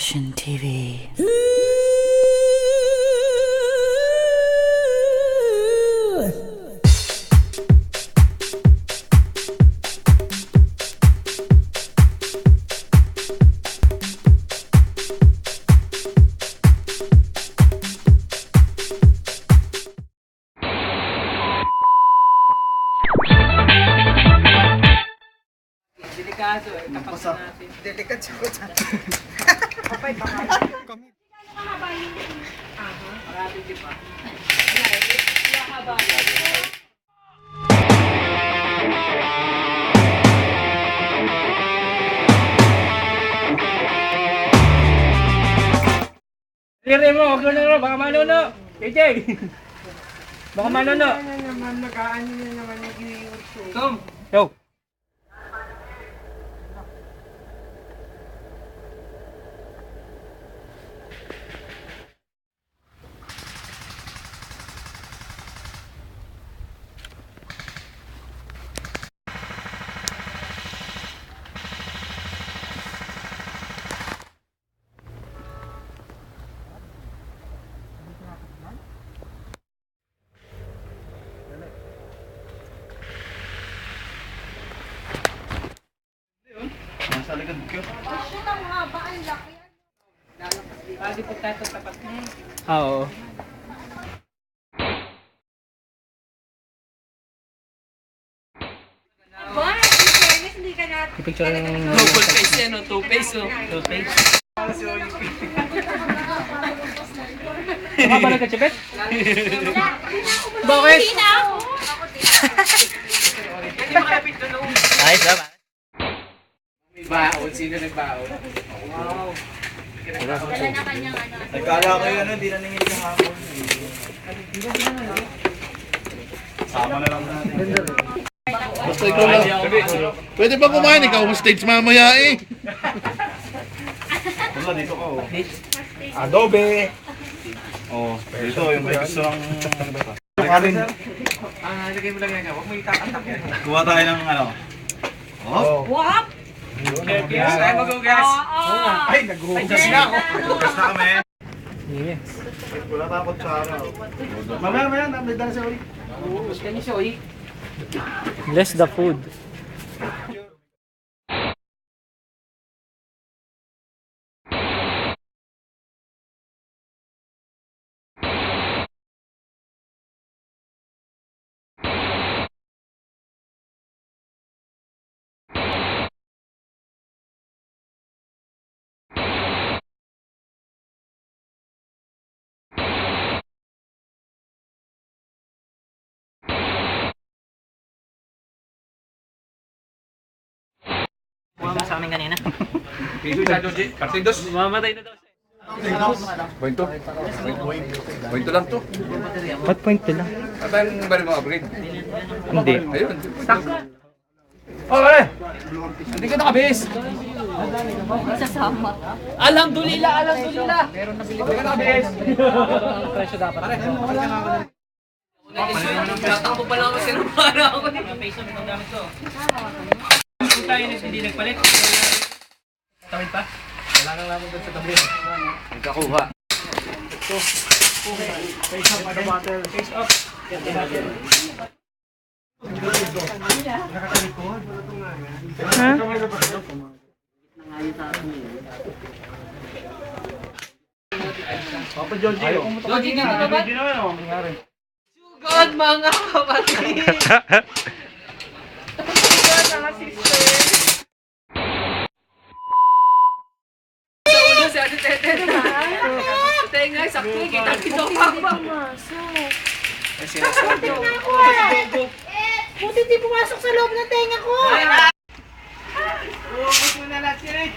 Action TV. Delikado eh, kapag natin. Delikad siya ko dyan. Kapay baka. Marami di pa. Liri mo, huwag na baka manuno. KJ! Baka manuno. Ano naman, nag-aano na naman yung iniuso. Tom! Yo! Nasa likod ko. Pwede po tayo tapat na eh. Oo. I-picture yung... Double face yan, no? Two face, no? Toothpaste. Baka ba nagkachipet? Bakit? Ayos ba? May baon. Sino nagbaon? Wow. Nagkala ko yun, hindi na nangyay sa hapon. Sama na lang natin. Basta ikaw lang. Pwede ba kumain? Ikaw ang stage mamaya eh. Wala, dito ka oh. Adobe. Oh, dito yung may gusto ng... Karin. Lagay mo lang yan. Huwag mo itakantak yan. Kuha tayo ng ano. Oh? Guess, tayo mag-guess. Ay, naghuhugas na ako. Bukas na kami. Yeah. Wala tayong kutsara. Mamaya, may dala sa uli. Can you show it? Bless the food. Sa amin kanina. Mamatay na daw siya. Point lang to. What point to lang? At ang bari mo upgrade. Hindi. Ayun. Oh, eh! Hindi ka nakabis! Sasama. Alhamdulillah! Alhamdulillah! Meron na bilhin. Hindi ka nakabis! Presyo dapat. Tatakbo pa lang ako sinabara ako. Peso, itong gamit ko. Kung tayo hindi nagpalit, tawid pa? Wala nang lamang doon sa tabi. Nagkakuha. Face up, ano water? Face up. Get the water. Papa Georgie. Georgie, nga ka ba? God, mga kapatid! God, mga sister! Sa ulo si Ate Tete. Tete nga, sakto. Kita-kita ko pa. Buti di pumasok sa loob ng tenga ko. Uwagos mo na lahat sila eh!